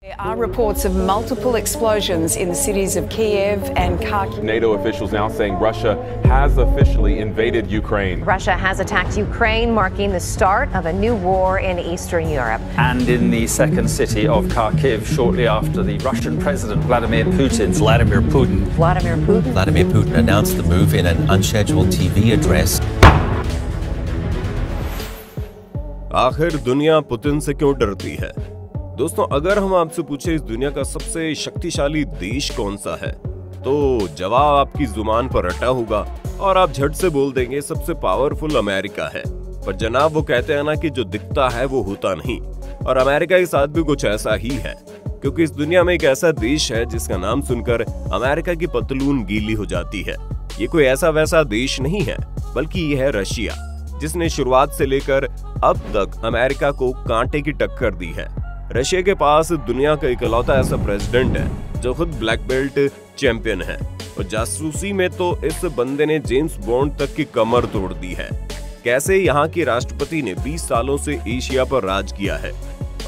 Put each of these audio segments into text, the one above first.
There are reports of multiple explosions in the cities of Kiev and Kharkiv. NATO officials now saying Russia has officially invaded Ukraine. Russia has attacked Ukraine, marking the start of a new war in Eastern Europe. And in the second city of Kharkiv, shortly after the Russian President Vladimir Putin announced the move in an unscheduled TV address. आखिर दुनिया Putin से क्यों डरती है? दोस्तों, अगर हम आपसे पूछे इस दुनिया का सबसे शक्तिशाली देश कौन सा है, तो जवाब आपकी जुबान पर रटा होगा और आप झट से बोल देंगे सबसे पावरफुल अमेरिका है। पर जनाब, वो कहते हैं ना कि जो दिखता है वो होता नहीं, और अमेरिका के साथ भी कुछ ऐसा ही है, क्योंकि इस दुनिया में एक ऐसा देश है जिसका नाम सुनकर अमेरिका की पतलून गीली हो जाती है। ये कोई ऐसा वैसा देश नहीं है, बल्कि ये है रशिया, जिसने शुरुआत से लेकर अब तक अमेरिका को कांटे की टक्कर दी है। रशिया के पास दुनिया का इकलौता ऐसा प्रेसिडेंट है जो खुद ब्लैक बेल्ट चैंपियन है, और जासूसी में तो इस बंदे ने जेम्स बॉन्ड तक की कमर तोड़ दी है। कैसे यहाँ के राष्ट्रपति ने 20 सालों से एशिया पर राज किया है,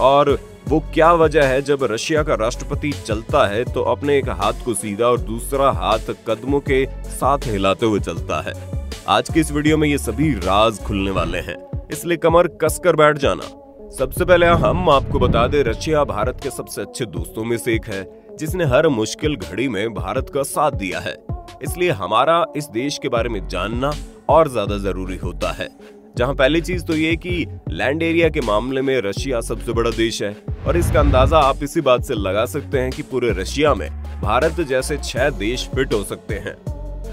और वो क्या वजह है जब रशिया का राष्ट्रपति चलता है तो अपने एक हाथ को सीधा और दूसरा हाथ कदमों के साथ हिलाते हुए चलता है। आज की इस वीडियो में ये सभी राज खुलने वाले हैं, इसलिए कमर कसकर बैठ जाना। सबसे पहले हम आपको बता दें, रशिया भारत के सबसे अच्छे दोस्तों में से एक है, जिसने हर मुश्किल घड़ी में भारत का साथ दिया है। इसलिए हमारा इस देश के बारे में जानना और ज्यादा जरूरी होता है। जहां पहली चीज तो ये कि लैंड एरिया के मामले में रशिया सबसे बड़ा देश है, और इसका अंदाजा आप इसी बात से लगा सकते हैं कि पूरे रशिया में भारत जैसे 6 देश फिट हो सकते हैं।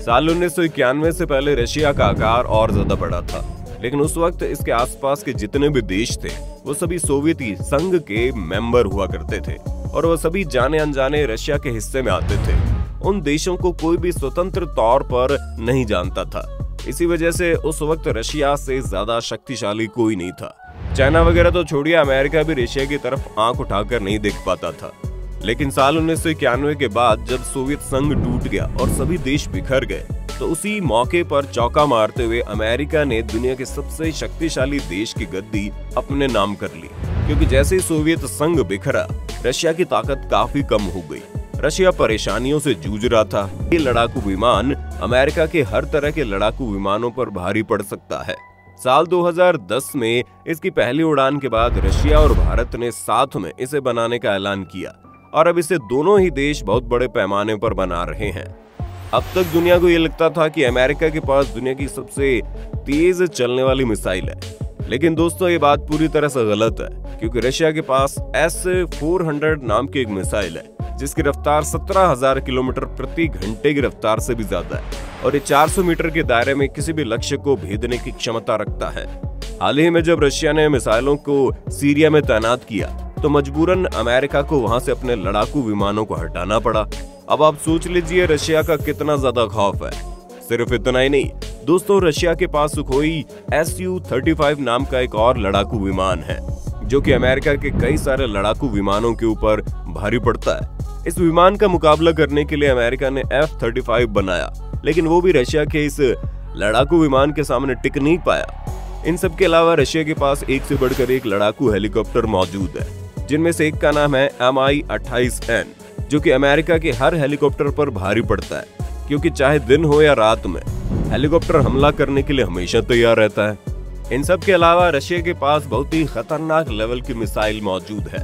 साल 1991 से पहले रशिया का आकार और ज्यादा बड़ा था, लेकिन उस वक्त इसके आसपास के जितने भी देश थे वो सभी सोवियत संघ के मेंबर हुआ करते थे, और वो सभी जाने अनजाने रशिया के हिस्से में आते थे। उन देशों को कोई भी स्वतंत्र तौर पर नहीं जानता था। इसी वजह से उस वक्त रशिया से ज्यादा शक्तिशाली कोई नहीं था। चाइना वगैरह तो छोड़िए, अमेरिका भी रशिया की तरफ आंख उठाकर नहीं देख पाता था। लेकिन साल 1991 के बाद जब सोवियत संघ टूट गया और सभी देश बिखर गए, तो उसी मौके पर चौका मारते हुए अमेरिका ने दुनिया के सबसे शक्तिशाली देश की गद्दी अपने नाम कर ली। क्योंकि जैसे ही सोवियत संघ बिखरा, रशिया की ताकत काफी कम हो गई। रशिया परेशानियों से जूझ रहा था। ये लड़ाकू विमान अमेरिका के हर तरह के लड़ाकू विमानों पर भारी पड़ सकता है। साल 2010 में इसकी पहली उड़ान के बाद रशिया और भारत ने साथ में इसे बनाने का ऐलान किया, और अब इसे दोनों ही देश बहुत बड़े पैमाने पर बना रहे हैं। अब तक दुनिया को यह लगता था कि अमेरिका के पास दुनिया की सबसे तेज चलने वाली मिसाइल है, लेकिन दोस्तों ये बात पूरी तरह से गलत है, क्योंकि रशिया के पास S-400 नाम की एक मिसाइल है, जिसकी रफ्तार 17,000 किलोमीटर प्रति घंटे की रफ्तार से भी ज्यादा है, और ये 400 मीटर के दायरे में किसी भी लक्ष्य को भेदने की क्षमता रखता है। हाल ही में जब रशिया ने मिसाइलों को सीरिया में तैनात किया, तो मजबूरन अमेरिका को वहां से अपने लड़ाकू विमानों को हटाना पड़ा। अब आप सोच लीजिए रशिया का कितना ज्यादा खौफ है। सिर्फ इतना ही नहीं दोस्तों, रशिया के पास सुखोई Su-35 नाम का एक और लड़ाकू विमान है, जो कि अमेरिका के कई सारे लड़ाकू विमानों के ऊपर भारी पड़ता है। इस विमान का मुकाबला करने के लिए अमेरिका ने F-35 बनाया, लेकिन वो भी रशिया के इस लड़ाकू विमान के सामने टिक नहीं पाया। इन सब के अलावा रशिया के पास एक से बढ़कर एक लड़ाकू हेलीकॉप्टर मौजूद है, जिनमें से एक का नाम है Mi-28N, जो कि अमेरिका के हर हेलीकॉप्टर पर भारी पड़ता है, क्योंकि चाहे दिन हो या रात में हेलीकॉप्टर हमला करने के लिए हमेशा तैयार रहता है। इन सब के अलावा रशिया के पास बहुत ही खतरनाक लेवल की मिसाइल मौजूद है,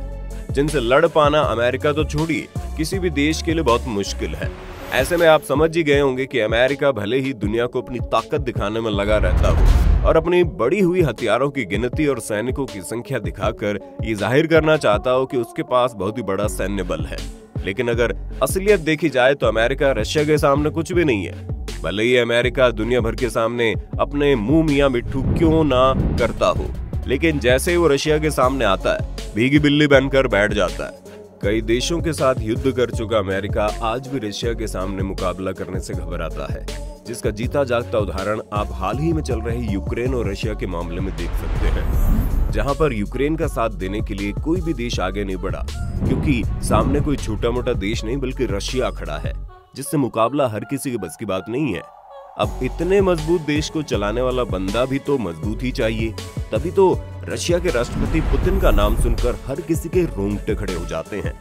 जिनसे लड़ पाना अमेरिका तो छोड़िए किसी भी देश के लिए बहुत मुश्किल है। ऐसे में आप समझ ही गए होंगे कि अमेरिका भले ही दुनिया को अपनी ताकत दिखाने में लगा रहता हो और अपनी बढ़ी हुई हथियारों की गिनती और सैनिकों की संख्या दिखाकर ये जाहिर करना चाहता हो कि उसके पास बहुत ही बड़ा सैन्य बल है, लेकिन अगर असलियत देखी जाए तो अमेरिका रशिया के सामने कुछ भी नहीं है। भले ही अमेरिका दुनिया भर के सामने अपने मुंह मियां मिट्ठू क्यों ना करता हो, लेकिन जैसे ही वो रशिया के सामने आता है, भीगी बिल्ली बनकर बैठ जाता है। कई देशों के साथ युद्ध कर चुका अमेरिका आज भी रशिया के सामने मुकाबला करने से घबराता है, जिसका जीता जागता उदाहरण आप हाल ही में चल रहे यूक्रेन और रशिया के मामले में देख सकते हैं, जहां पर यूक्रेन का साथ देने के लिए कोई भी देश आगे नहीं बढ़ा, क्योंकि सामने कोई छोटा मोटा देश नहीं बल्कि रशिया खड़ा है, जिससे मुकाबला हर किसी के बस की बात नहीं है। अब इतने मजबूत देश को चलाने वाला बंदा भी तो मजबूत ही चाहिए। तभी तो रशिया के राष्ट्रपति पुतिन का नाम सुनकर हर किसी के रोंगटे खड़े हो जाते हैं।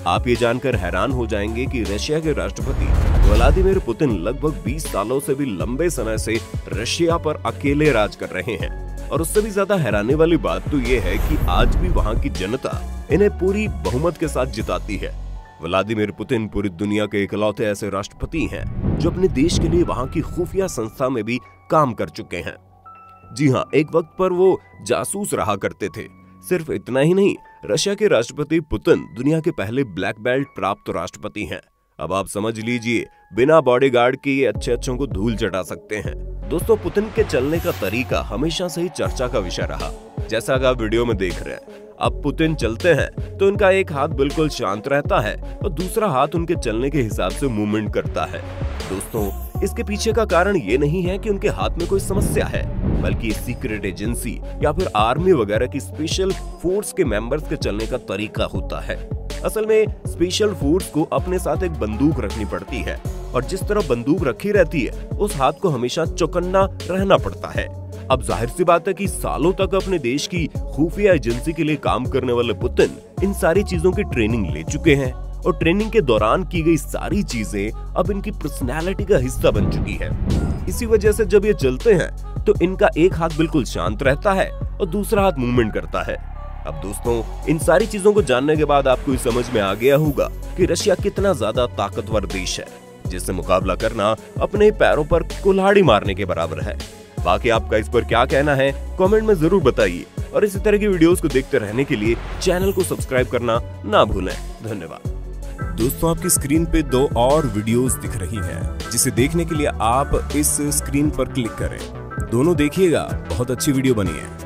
आप ये जानकर हैरान हो जाएंगे कि रशिया के राष्ट्रपति व्लादिमीर पुतिन लगभग 20 सालों से भी लंबे समय से रशिया पर अकेले राज कर रहे हैं। और उससे भी ज्यादा हैरानी वाली बात तो ये है कि आज भी वहाँ की जनता इन्हें पूरी बहुमत के साथ जिताती है। व्लादिमीर पुतिन पूरी दुनिया के इकलौते ऐसे राष्ट्रपति हैं जो अपने देश के लिए वहाँ की खुफिया संस्था में भी काम कर चुके हैं। जी हाँ, एक वक्त पर वो जासूस रहा करते थे। सिर्फ इतना ही नहीं, रशिया के राष्ट्रपति पुतिन दुनिया के पहले ब्लैक बेल्ट प्राप्त राष्ट्रपति हैं। अब आप समझ लीजिए, बिना बॉडीगार्ड के ये अच्छे को धूल चटा सकते हैं। दोस्तों, पुतिन के चलने का तरीका हमेशा से ही चर्चा का विषय रहा। जैसा कि आप वीडियो में देख रहे हैं, अब पुतिन चलते हैं तो उनका एक हाथ बिल्कुल शांत रहता है और दूसरा हाथ उनके चलने के हिसाब से मूवमेंट करता है। दोस्तों, इसके पीछे का कारण ये नहीं है कि उनके हाथ में कोई समस्या है, बल्कि सीक्रेट एजेंसी या फिर आर्मी वगैरह की स्पेशल फोर्स के मेंबर्स के चलने का तरीका होता है। असल में स्पेशल फोर्स को अपने साथ एक बंदूक रखनी पड़ती है और जिस तरह बंदूक रखी रहती है उस हाथ को हमेशा चौकन्ना रहना पड़ता है। अब जाहिर सी बात है कि सालों तक अपने देश की खुफिया एजेंसी के लिए काम करने वाले पुतिन इन सारी चीजों की ट्रेनिंग ले चुके हैं और ट्रेनिंग के दौरान की गई सारी चीजें अब इनकी पर्सनैलिटी का हिस्सा बन चुकी है। इसी वजह से जब ये चलते हैं तो इनका एक हाथ बिल्कुल शांत रहता है और दूसरा हाथ मूवमेंट करता है। अब दोस्तों, इन सारी चीजों को जानने के बाद आपको समझ में आ गया होगा कि रशिया कितना ज्यादा ताकतवर देश है, जिससे मुकाबला करना अपने पैरों पर कुल्हाड़ी मारने के बराबर है। बाकी आपका इस पर क्या कहना है कमेंट में जरूर बताइए और इसी तरह की वीडियोस को देखते रहने के लिए चैनल को सब्सक्राइब करना ना भूलें। धन्यवाद। दोस्तों, आपकी स्क्रीन पे 2 और वीडियोस दिख रही हैं, जिसे देखने के लिए आप इस स्क्रीन पर क्लिक करें। दोनों देखिएगा, बहुत अच्छी वीडियो बनी है।